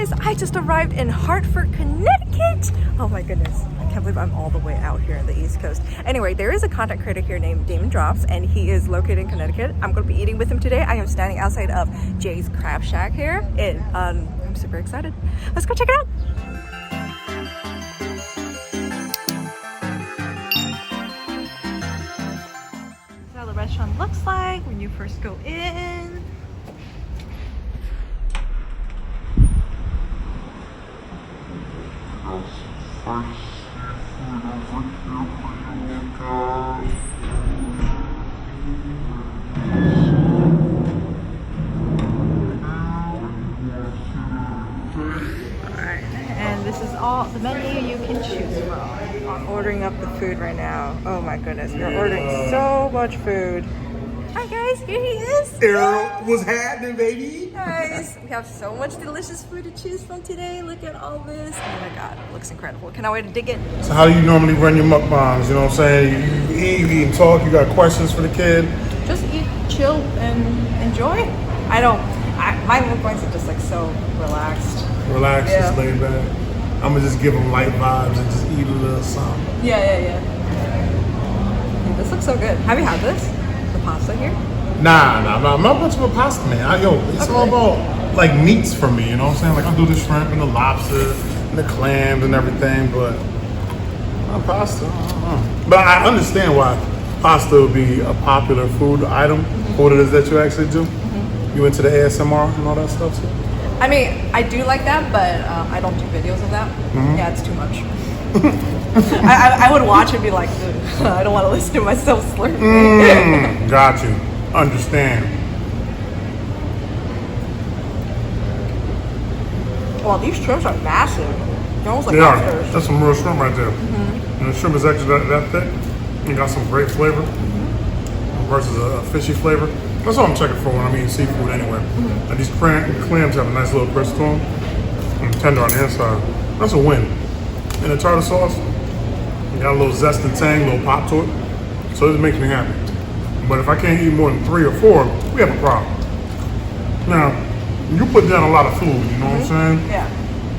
guys, I just arrived in Hartford, Connecticut. Oh my goodness, I can't believe I'm all the way out here in the East Coast. Anyway, there is a content creator here named Daym and he is located in Connecticut. I'm going to be eating with him today. I am standing outside of Jay's Crab Shack here, and I'm super excited. Let's go check it out. That's how the restaurant looks like when you first go in. Alright, and this is all the menu you can choose from. I'm ordering up the food right now. Oh my goodness, we're ordering so much food. Hi guys, here he is. Errol, what's happening, baby? Guys, we have so much delicious food to choose from today. Look at all this. Oh my god, it looks incredible. Cannot wait to dig in. So how do you normally run your mukbangs? You know what I'm saying? You eat and talk, you got questions for the kid? Just eat, chill, and enjoy. My mukbangs are just like so relaxed. Relax, just lay back. I'm gonna just give them light vibes and just eat a little something. Yeah. This looks so good. Have you had this? The pasta here? Nah, I'm not much of a pasta man. It's all about like meats for me, you know what I'm saying? Like I'll do the shrimp and the lobster and the clams and everything, but not pasta. I don't know. But I understand why pasta would be a popular food item. What it is that you actually do. You into the ASMR and all that stuff too? I mean, I do like that, but I don't do videos of that. Yeah, it's too much. I would watch and be like, I don't want to listen to myself slurping. Got you. Understand. Well, these shrimps are massive. They're almost like They are. lobsters. That's some real shrimp right there. And the shrimp is actually that thick. You got some great flavor versus a fishy flavor. That's all I'm checking for when I'm eating seafood anyway. And these clams have a nice little crisp to them and tender on the inside. That's a win. And the tartar sauce, you got a little zest and tang, a little pop to it. So this makes me happy. But if I can't eat more than 3 or 4, we have a problem. Now, you put down a lot of food, you know what I'm saying? Yeah.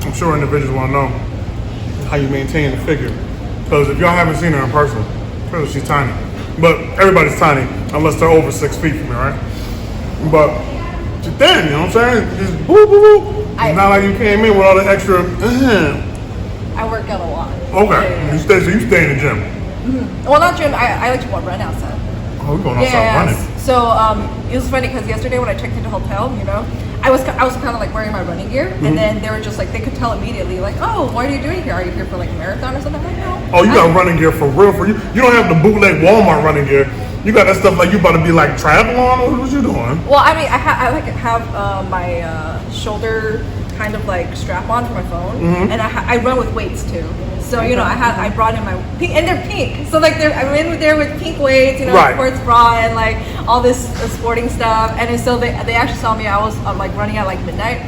I'm sure individuals want to know how you maintain the figure. Because if y'all haven't seen her in person, she's tiny. But everybody's tiny, unless they're over 6 feet from me, right? But she's thin, you know what I'm saying? Just boo, boo, boo. It's not like you came in with all the extra. I work out a lot. Okay, Yeah. so you stay in the gym. Well, not gym. I like to run outside. Oh, we're going outside running. So it was funny because yesterday when I checked into the hotel, I was kind of like wearing my running gear, and then they were just like, they could tell immediately, like, oh, what are you doing here? Are you here for like a marathon or something? I'm like, no. Oh, you got running gear for real for you? You don't have the bootleg Walmart running gear. You got that stuff like you about to be like triathlon? What you doing? Well, I mean, I have my shoulder kind of like strap on for my phone, and I run with weights too. So I brought in my pink, and they're pink. So like I'm in there with pink weights, right. Sports bra and like all this sporting stuff. And so they actually saw me. I was like running at like midnight,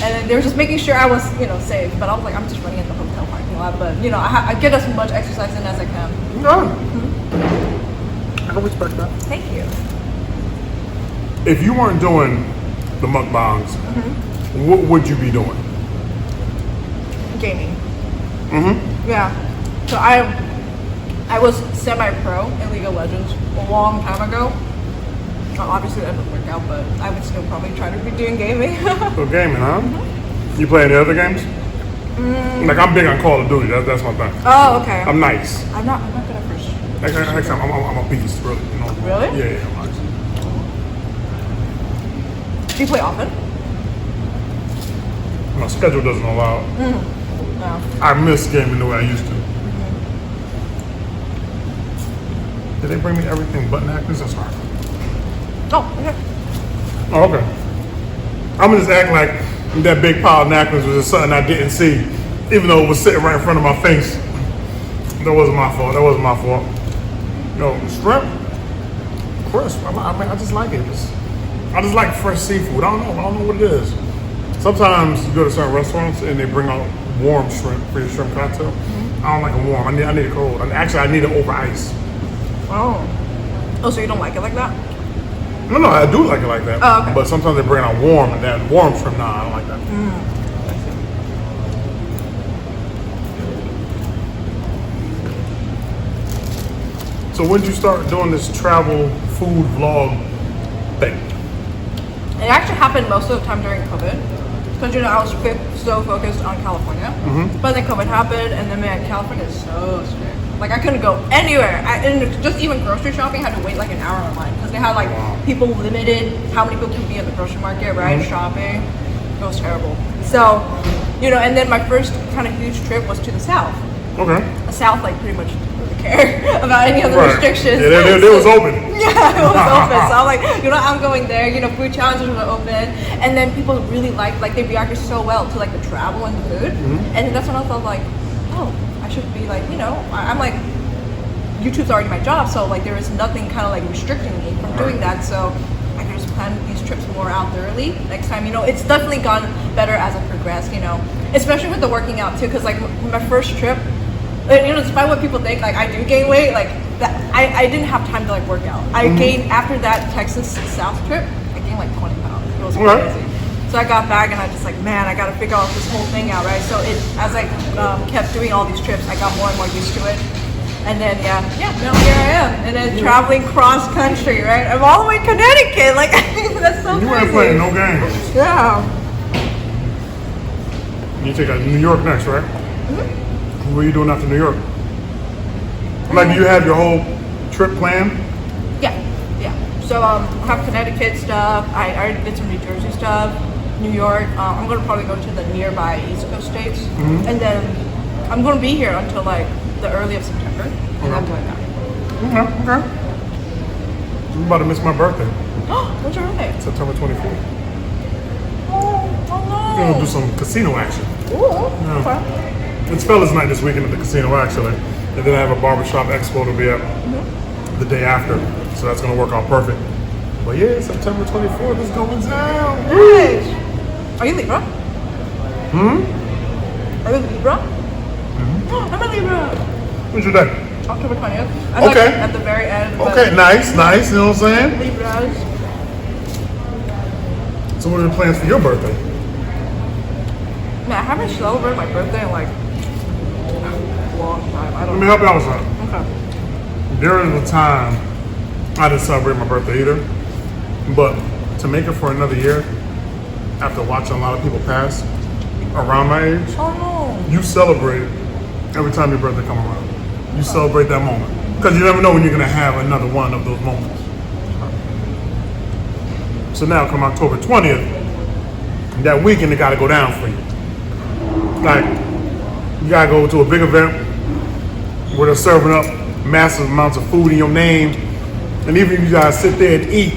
and then they were just making sure I was safe. But I was like, I'm just running at the hotel parking lot. But I get as much exercise in as I can. No. I can respect that. Thank you. If you weren't doing the mukbangs, what would you be doing? Gaming. Yeah. So I was semi-pro in League of Legends a long time ago. Obviously that didn't work out, but I would still probably try to be doing gaming. So gaming, huh? You play any other games? Like I'm big on Call of Duty. That's my thing. Oh, okay. I'm nice. I'm not good at first. Next time, I'm a beast, really. Really? Yeah, I'm nice. Do you play often? My schedule doesn't allow it. No. I miss gaming the way I used to. Did they bring me everything but napkins? I'm sorry. Oh, okay. Oh, okay. I'm gonna just act like that big pile of napkins was just something I didn't see, even though it was sitting right in front of my face. That wasn't my fault. Shrimp, crisp. I just like it. I just like fresh seafood. I don't know what it is. Sometimes you go to certain restaurants and they bring out warm shrimp for your shrimp cocktail. I don't like it warm. I need it cold. Actually, I need it over ice. Oh, so you don't like it like that? No, I do like it like that. Oh, okay. But sometimes they bring out warm, and that warm shrimp, nah, I don't like that. So when did you start doing this travel food vlog thing? It actually happened most of the time during COVID. Because, I was so focused on California. But then COVID happened, and then, man, California is so strict. Like, I couldn't go anywhere. And just even grocery shopping, I had to wait like an hour in line. Because they had, like, people limited how many people could be at the grocery market, right? Shopping. It was terrible. So, and then my first kind of huge trip was to the South. Okay. The South, like, pretty much didn't care about any other restrictions. Yeah, it was open. Yeah, it was open. So I'm like, I'm going there. Food challenges were open, and then people really like they reacted so well to like the travel and the food, and then that's when I felt like, oh, I should be like, I'm like, YouTube's already my job, so like there is nothing kind of like restricting me from doing that. So I can just plan these trips more out thoroughly next time. It's definitely gotten better as I progressed. Especially with the working out too, because like my first trip. Despite what people think, like I do gain weight, like that, I didn't have time to like work out. I gained after that Texas South trip. I gained like 20 pounds. It was crazy. So I got back and I just like, man, I got to figure out this whole thing out, right? So as I kept doing all these trips, I got more and more used to it. And then now here I am, and then traveling cross country, right? I'm all the way in Connecticut, like that's so crazy. You ain't playing no games. Yeah. You take out New York next, right? What are you doing after New York? Like, do you have your whole trip planned? Yeah. So I have Connecticut stuff. I already did some New Jersey stuff. New York. I'm gonna probably go to the nearby East Coast states, and then I'm gonna be here until like the early of September, and I'm going back. Okay. I'm about to miss my birthday. What's your birthday? September 24th. Oh We're gonna do some casino action. no. Okay. It's fellas night this weekend at the casino actually, and then I have a barbershop expo to be at the day after, so that's gonna work out perfect. But yeah, September 24th is going down. Nice. Are you Libra? Are you Libra? I'm a Libra. When's your day? October 20th. Okay. Like at the very end. Okay, nice. You know what I'm saying? Libras. So what are the plans for your birthday? Man, I haven't celebrated my birthday in like a long time. I Let don't me know. help you out with something. Okay. During the time, I didn't celebrate my birthday either. But to make it for another year, after watching a lot of people pass around my age, Oh no. you celebrate every time your birthday come around. You celebrate that moment. Because you never know when you're going to have another one of those moments. So now, come October 20th, that weekend it got to go down for you. Like, you got to go to a big event where they're serving up massive amounts of food in your name. And even if you guys sit there and eat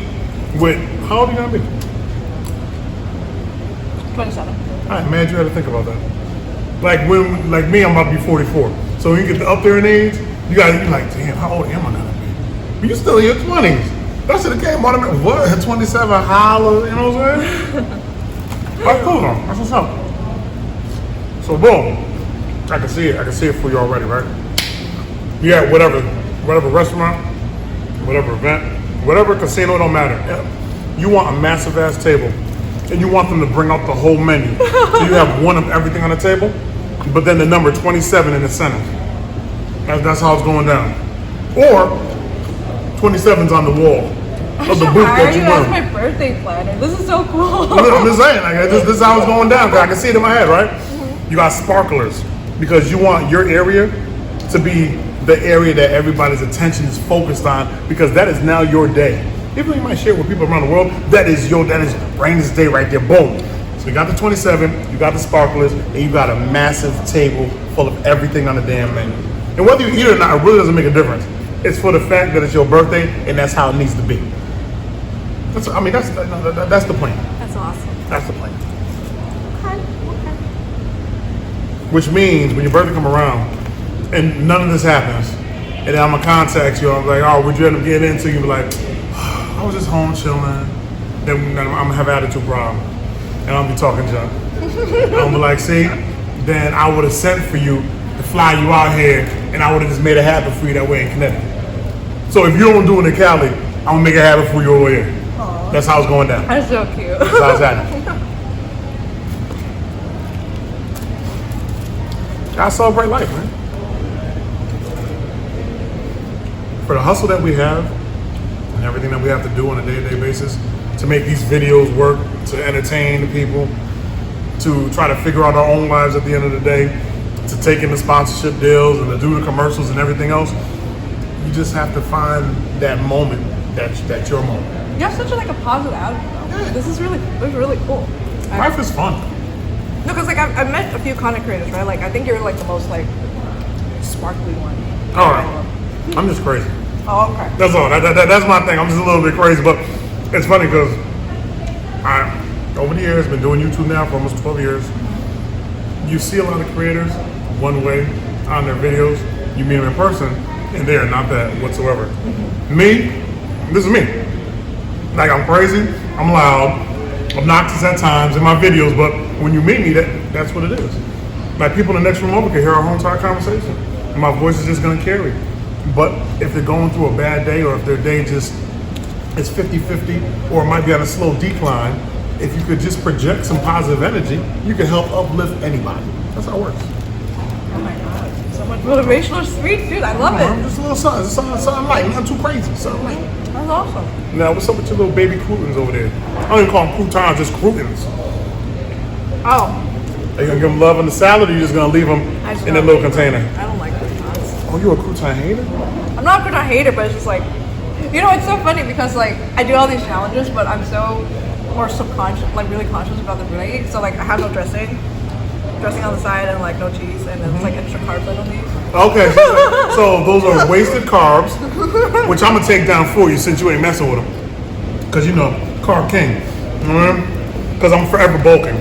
with, how old are you going to be? 27. I'm mad you had to think about that. Like me, I'm about to be 44. So when you get up there in age, you gotta be like, damn, how old am I gonna be? But you still in your 20s. That should have came out of me. What? At 27, holla, you know what I'm saying? That's cool though. That's what's up. So boom. I can see it. I can see it for you already, right? Yeah, whatever restaurant, whatever event, whatever casino, don't matter. You want a massive ass table. And you want them to bring out the whole menu. So you have one of everything on the table, but then the number 27 in the center. That's how it's going down. Or 27's on the wall of the booth that you as run. my birthday planner. This is so cool. I'm just saying, like, this is how it's going down. 'Cause I can see it in my head, right? You got sparklers because you want your area to be the area that everybody's attention is focused on because that is now your day. Even though you might share with people around the world, that is Raina's day right there, boom. So you got the 27, you got the sparklers, and you got a massive table full of everything on the damn menu. And whether you eat it or not, it really doesn't make a difference. It's for the fact that it's your birthday, and that's how it needs to be. That's the plan. That's awesome. That's the plan. Okay. Which means when your birthday come around, and none of this happens, and then I'm gonna contact you, I'm like, oh, would you end up getting into? You be like, I was just home chilling. Then I'm gonna have an attitude problem, and I'll be talking junk. I'm gonna be like, see, then I would have sent for you to fly you out here, and I would have just made it happen for you that way in Connecticut. So if you don't do it in Cali, I'm gonna make it happen for you over here. Aww. That's how it's going down. That's so cute. That's how it's happening. I celebrate life, man. for the hustle that we have and everything that we have to do on a day-to-day basis to make these videos work, to entertain the people, to try to figure out our own lives at the end of the day, to take in the sponsorship deals and to do the commercials and everything else, you just have to find that moment that's your moment. You have such a positive attitude though. Yeah. This is really cool. Life is fun. No, because I've met a few content creators, right? Like I think you're the most sparkly one. All right. I'm just crazy. Oh, okay. That's all. That's my thing. I'm just a little bit crazy, but it's funny because over the years, been doing YouTube now for almost 12 years. You see a lot of creators one way on their videos. You meet them in person, and they are not that whatsoever. Mm-hmm. Me, this is me. Like I'm crazy, I'm loud, obnoxious at times in my videos, but when you meet me, that's what it is. Like people in the next room over can hear our whole entire conversation, and my voice is just gonna carry. But if they're going through a bad day, or if their day just is 50-50, or it might be on a slow decline, if you could just project some positive energy, you can help uplift anybody. That's how it works. Oh my God, so much motivational, sweet dude. I love it. Just a little something light, not too crazy, something light. That's awesome. Now, what's up with your little baby croutons over there? I don't even call them croutons, just croutons. Oh. Are you gonna give them love in the salad, or you just gonna leave them in that little container? I don't like croutons. Oh, you're a crouton hater? I'm not a crouton hater, but it's just it's so funny because I do all these challenges, but I'm so more subconscious, really conscious about the food I eat. So I have no dressing on the side, and no cheese, and then it's extra carbs on these. Okay, so those are wasted carbs, which I'm gonna take down for you since you ain't messing with them. Because carb king. Because I'm forever bulking.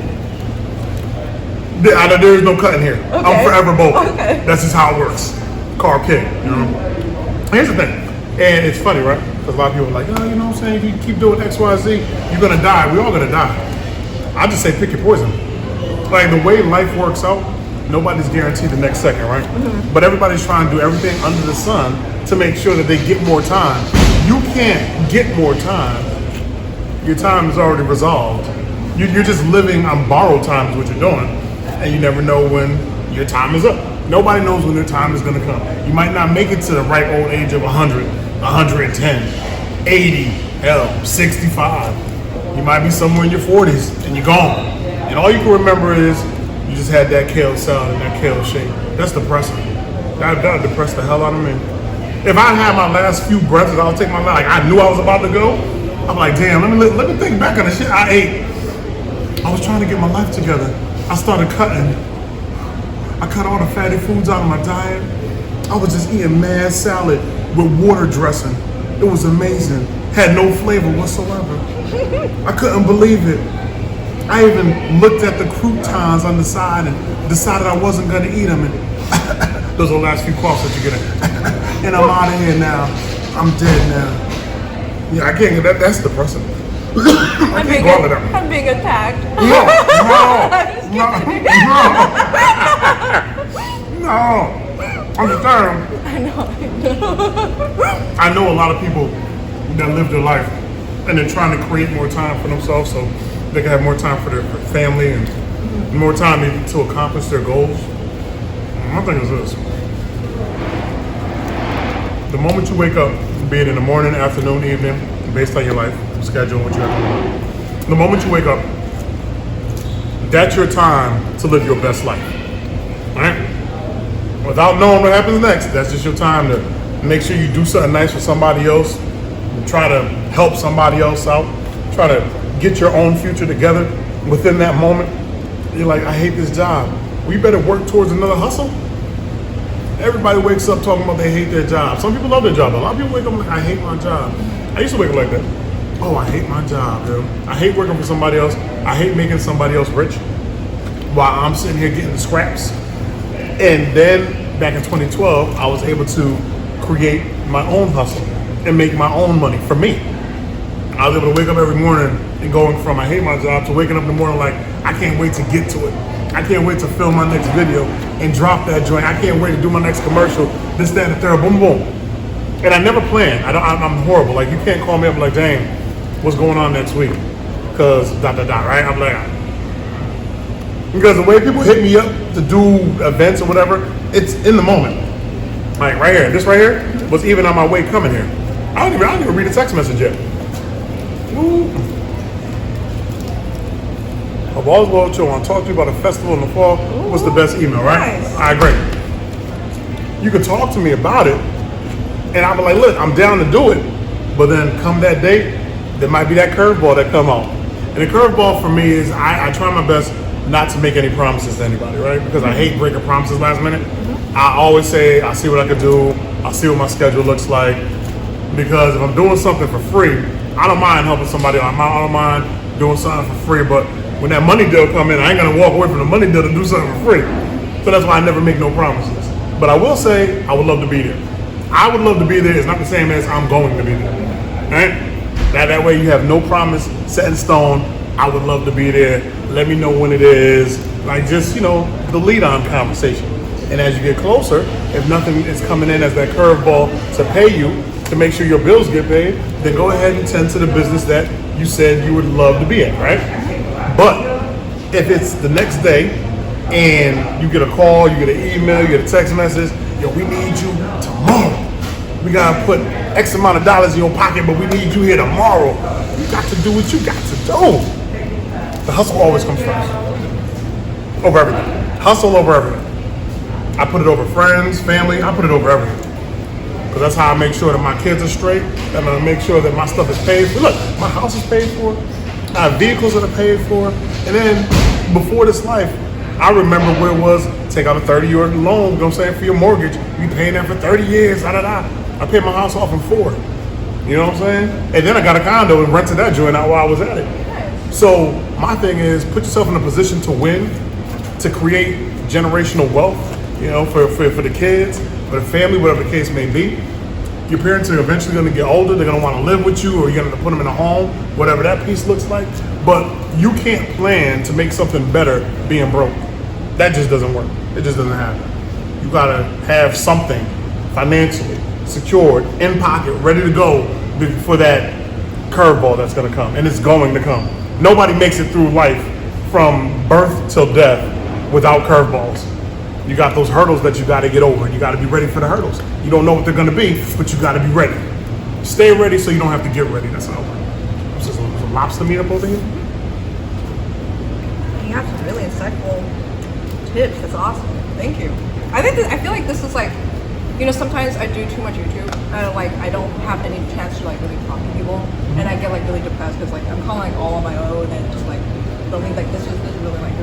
There is no cutting here. Okay. I'm forever bulking. Okay. That's just how it works. Carb king. Here's the thing, and it's funny, right? Because a lot of people are like, oh, you know what I'm saying? If you keep doing X, Y, Z, you're gonna die. We're all gonna die. I just say pick your poison. Like the way life works out, nobody's guaranteed the next second, right? Mm-hmm. But everybody's trying to do everything under the sun to make sure that they get more time. You can't get more time. Your time is already resolved. You're just living on borrowed time is what you're doing. And you never know when your time is up. Nobody knows when their time is gonna come. You might not make it to the ripe old age of 100, 110, 80, hell, 65. You might be somewhere in your 40s and you're gone. And all you can remember is you just had that kale salad and that kale shake. That's depressing. That depressed the hell out of me. If I had my last few breaths, I'll take my last. I knew I was about to go. I'm like, damn. Let me think back on the shit I ate. I was trying to get my life together. I started cutting. I cut all the fatty foods out of my diet. I was just eating mad salad with water dressing. It was amazing. Had no flavor whatsoever. I couldn't believe it. I even looked at the croutons on the side and decided I wasn't gonna eat them. And those are the last few coughs that you get in. And I'm out of here now. I'm dead now. Yeah, I can't get that. That's depressing. I'm being attacked. No. Understand? I know a lot of people that live their life and they're trying to create more time for themselves so they can have more time for their family and more time even to accomplish their goals. My thing is this. The moment you wake up, be it in the morning, afternoon, evening, based on your life schedule, what you have going on, the moment you wake up, that's your time to live your best life. Right? Without knowing what happens next, that's just your time to make sure you do something nice for somebody else, try to help somebody else out, try to get your own future together within that moment. You're like, I hate this job. Well, you better work towards another hustle. Everybody wakes up talking about they hate their job. Some people love their job. A lot of people wake up like, I hate my job. I used to wake up like that. Oh, I hate my job, yo. I hate working for somebody else. I hate making somebody else rich while I'm sitting here getting the scraps. And then back in 2012, I was able to create my own hustle and make my own money for me. I was able to wake up every morning and going from I hate my job to waking up in the morning like, I can't wait to get to it. I can't wait to film my next video and drop that joint. I can't wait to do my next commercial, this, that, and the third, boom, boom. And I never plan. I'm horrible. Like, you can't call me up and like, Daym, what's going on next week? Because right? I'm like, because the way people hit me up to do events or whatever, it's in the moment. Like right here, this right here was even on my way coming here. I don't even read a text message yet. Ooh. I've always loved to want to talk to you about a festival in the fall. What's the best email, right? Nice. All right, great. You can talk to me about it, and I'll be like, look, I'm down to do it. But then come that date, there might be that curveball that come out. And the curveball for me is I try my best not to make any promises to anybody, right? Because I hate breaking promises last minute. I always say, I'll see what I can do. I'll see what my schedule looks like. Because if I'm doing something for free, I don't mind helping somebody out. I don't mind doing something for free. But when that money deal come in, I ain't gonna walk away from the money deal to do something for free. So that's why I never make no promises. But I will say, I would love to be there. I would love to be there. It's not the same as I'm going to be there, right? That way you have no promise set in stone. I would love to be there. Let me know when it is. Like just, the lead on conversation. And as you get closer, if nothing is coming in as that curveball to pay you, to make sure your bills get paid, then go ahead and tend to the business that you said you would love to be at, right? But if it's the next day and you get a call, you get an email, you get a text message, yo, we need you tomorrow. We gotta put X amount of dollars in your pocket, but we need you here tomorrow. You got to do what you got to do. The hustle always comes first. Over everything. Hustle over everything. I put it over friends, family, I put it over everything. Because that's how I make sure that my kids are straight, and I make sure that my stuff is paid for. Look, my house is paid for, I have vehicles that are paid for, and then before this life, I remember where it was, take out a 30-year loan, you know what I'm saying, for your mortgage, you paying that for 30 years, I paid my house off in 4. You know what I'm saying? And then I got a condo and rented that joint out while I was at it. So my thing is, put yourself in a position to win, to create generational wealth, for the kids, for the family, whatever the case may be. Your parents are eventually going to get older. They're going to want to live with you, or you're going to put them in a home, whatever that piece looks like. But you can't plan to make something better being broke. That just doesn't work. It just doesn't happen. You got to have something financially secured, in pocket, ready to go for that curveball that's going to come. And it's going to come. Nobody makes it through life from birth till death without curveballs. You got those hurdles that you got to get over, and you got to be ready for the hurdles. You don't know what they're going to be, but you got to be ready. Stay ready so you don't have to get ready. That's how it works. There's a lobster meat up over here. You have some really insightful tips. That's awesome. Thank you. I feel like this is like, sometimes I do too much YouTube, and I don't have any chance to really talk to people, and I get really depressed because I'm calling all on my own and just feeling this is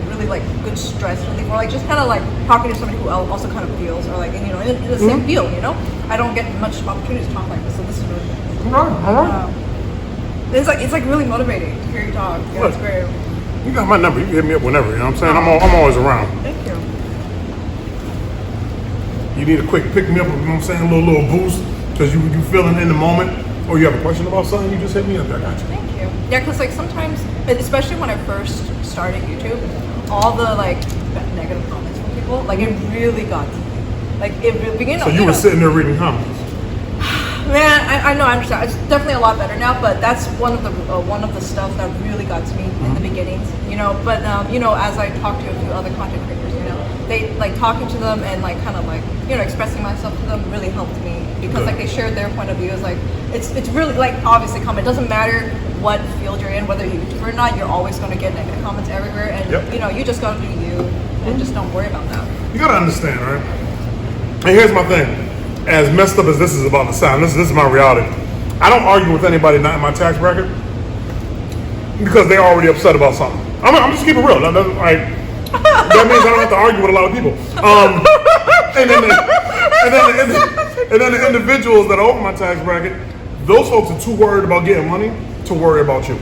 really good stress relief, or just kind of talking to somebody who also kind of feels, or in the same field. I don't get much opportunity to talk like this, so this is really it's really motivating to hear you talk. Yeah, it's great. You got my number. You can hit me up whenever. You know what I'm saying? I'm always around. Thank you. You need a quick pick me up. You know what I'm saying? A little boost because you feeling in the moment, or you have a question about something. You just hit me up. I got you. Thank you. Yeah, because sometimes, especially when I first started YouTube, all the negative comments from people, it really got to me. It began. So you were sitting there reading comments. Man, I know, I understand. It's definitely a lot better now, but that's one of the stuff that really got to me in the beginnings. But as I talked to a few other content creators, they talking to them and expressing myself to them really helped me because they shared their point of view. It's really obviously comment. It doesn't matter what field you're in, whether you're YouTuber or not, you're always going to get negative comments everywhere, and you just got to do you and just don't worry about that. You got to understand, right? And here's my thing. As messed up as this is about to sound, this is my reality. I don't argue with anybody not in my tax bracket because they're already upset about something. I'm just keeping it real. That means I don't have to argue with a lot of people. And then the individuals that are over my tax bracket, those folks are too worried about getting money to worry about you.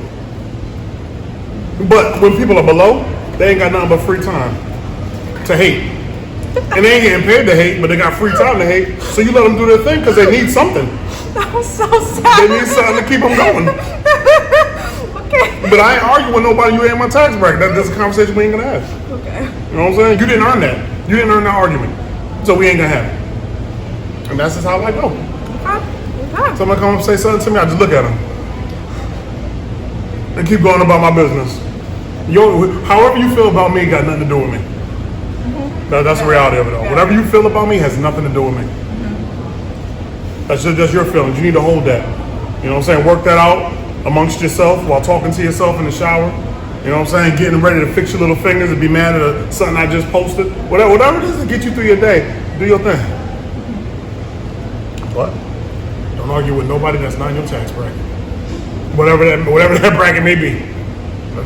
But when people are below, they ain't got nothing but free time to hate. And they ain't getting paid to hate, but they got free time to hate. So you let them do their thing because they need something. That was so sad. They need something to keep them going. Okay. But I ain't arguing with nobody you ain't in my tax bracket. That's a conversation we ain't gonna have. Okay. You know what I'm saying? You didn't earn that. You didn't earn that argument. So we ain't gonna have it. And that's just how I go. Okay. Somebody come up and say something to me, I just look at them. And keep going about my business. However you feel about me got nothing to do with me. That's the reality of it all. Whatever you feel about me has nothing to do with me. That's your feelings. You need to hold that. You know what I'm saying? Work that out amongst yourself while talking to yourself in the shower. You know what I'm saying? Getting ready to fix your little fingers and be mad at something I just posted. Whatever it is to get you through your day, do your thing. But don't argue with nobody that's not in your tax bracket. Whatever that bracket may be.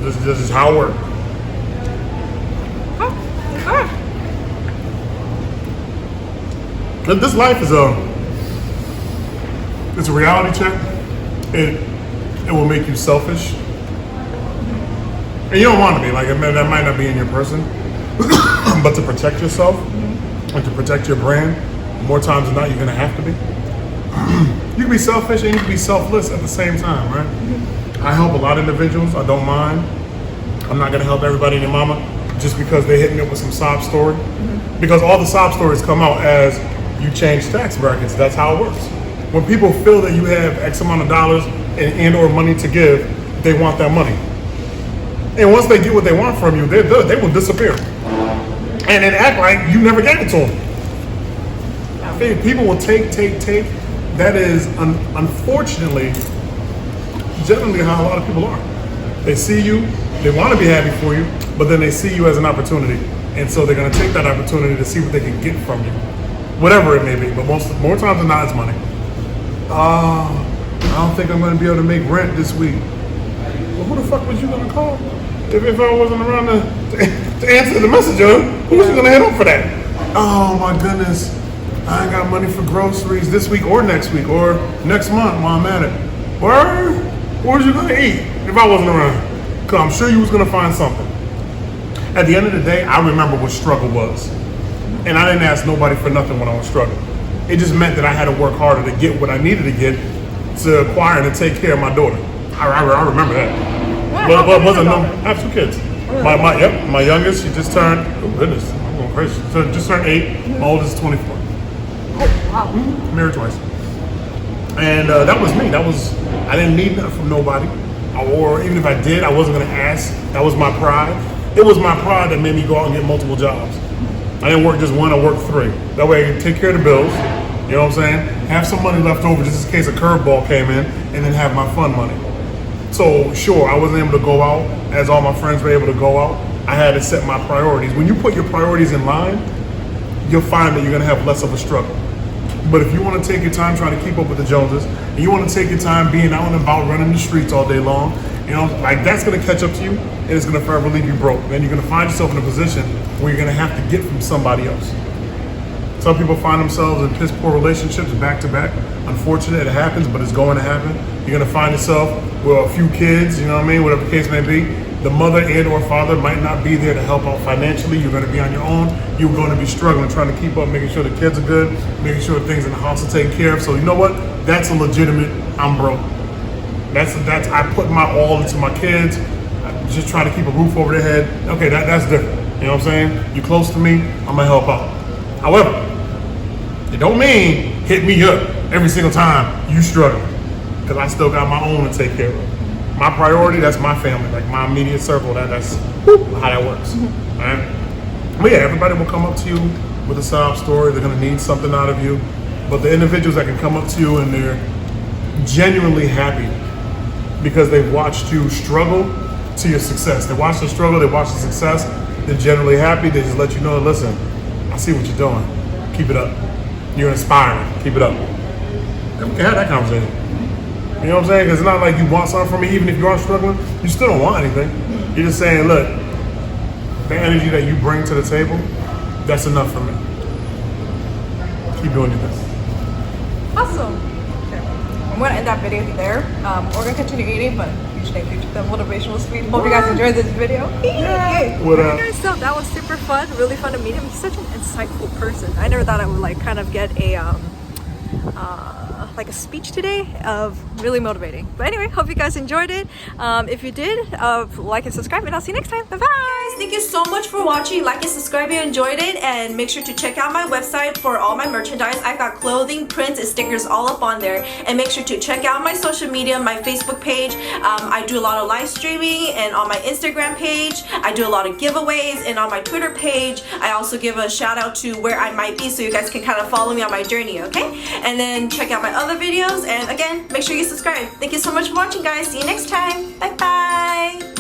This is how it works. This life is it's a reality check. It will make you selfish. And you don't want to be, like, that might not be in your person. But to protect yourself and to protect your brand, more times than not, you're going to have to be. You can be selfish and you can be selfless at the same time, right? I help a lot of individuals. I don't mind. I'm not going to help everybody and your mama just because they hit me up with some sob story. Because all the sob stories come out as you change tax brackets. That's how it works. When people feel that you have X amount of dollars and or money to give, they want that money. And once they get what they want from you, they will disappear. And then act like you never gave it to them. People will take. That is, unfortunately, generally how a lot of people are. They see you, they want to be happy for you, but then they see you as an opportunity. And so they're going to take that opportunity to see what they can get from you. Whatever it may be, but more times than not, it's money. I don't think I'm going to be able to make rent this week. Well, who the fuck was you going to call? If I wasn't around to answer the message, who was you going to hit up for that? Oh my goodness, I ain't got money for groceries this week or next week or next month while I'm at it. Where was you going to eat if I wasn't around? Because I'm sure you was going to find something. At the end of the day, I remember what struggle was. And I didn't ask nobody for nothing when I was struggling. It just meant that I had to work harder to get what I needed to get to acquire and to take care of my daughter. I remember that. But wasn't no. I have 2 kids. My youngest, she just turned. Oh goodness, I'm going crazy. So just turned 8. My oldest is 24. Oh wow. Married twice. And that was me. I didn't need nothing from nobody. Or even if I did, I wasn't going to ask. That was my pride. It was my pride that made me go out and get multiple jobs. I didn't work just one, I worked 3. That way I could take care of the bills, you know what I'm saying? Have some money left over just in case a curveball came in, and then have my fun money. So sure, I wasn't able to go out as all my friends were able to go out. I had to set my priorities. When you put your priorities in line, you'll find that you're gonna have less of a struggle. But if you wanna take your time trying to keep up with the Joneses, and you wanna take your time being out and about running the streets all day long, you know, like that's gonna catch up to you, and it's gonna forever leave you broke. Then you're gonna find yourself in a position where you're gonna have to get from somebody else. Some people find themselves in piss poor relationships back to back. Unfortunate, it happens, but it's going to happen. You're gonna find yourself with a few kids, you know what I mean, whatever the case may be. The mother and or father might not be there to help out financially. You're gonna be on your own. You're gonna be struggling, trying to keep up, making sure the kids are good, making sure things in the house are taken care of. So you know what? That's a legitimate, I'm broke. That's I put my all into my kids. I'm just trying to keep a roof over their head. Okay, that's different. You know what I'm saying? You're close to me, I'm gonna help out. However, it don't mean hit me up every single time you struggle. Because I still got my own to take care of. My priority, that's my family, like my immediate circle. That's how that works. All right? But yeah, everybody will come up to you with a sob story. They're gonna need something out of you. But the individuals that can come up to you and they're genuinely happy because they've watched you struggle to your success. They watch the struggle, they watch the success, they're generally happy. They just let you know, listen, I see what you're doing. Keep it up. You're inspiring. Keep it up. And we can have that conversation. You know what I'm saying? Because it's not like you want something from me, even if you are struggling, you still don't want anything. You're just saying, look, the energy that you bring to the table, that's enough for me. Keep doing your best. Awesome. Okay. I'm going to end that video there. We're going to continue eating, but usually we took the motivational speed. Hope you guys enjoyed this video. Yeah. What up? So that was super fun. Really fun to meet him. He's such an insightful person. I never thought I would like kind of get a like a speech today of really motivating. But anyway, hope you guys enjoyed it. If you did, like and subscribe, and I'll see you next time. Bye bye. Thank you so much for watching. Like and subscribe if you enjoyed it, and make sure to check out my website for all my merchandise. I've got clothing, prints, and stickers all up on there. And make sure to check out my social media, my Facebook page. I do a lot of live streaming, and on my Instagram page I do a lot of giveaways, and on my Twitter page I also give a shout out to where I might be, so you guys can kind of follow me on my journey, okay? And then check out my other videos, and again, make sure you subscribe. Thank you so much for watching, guys. See you next time. Bye bye.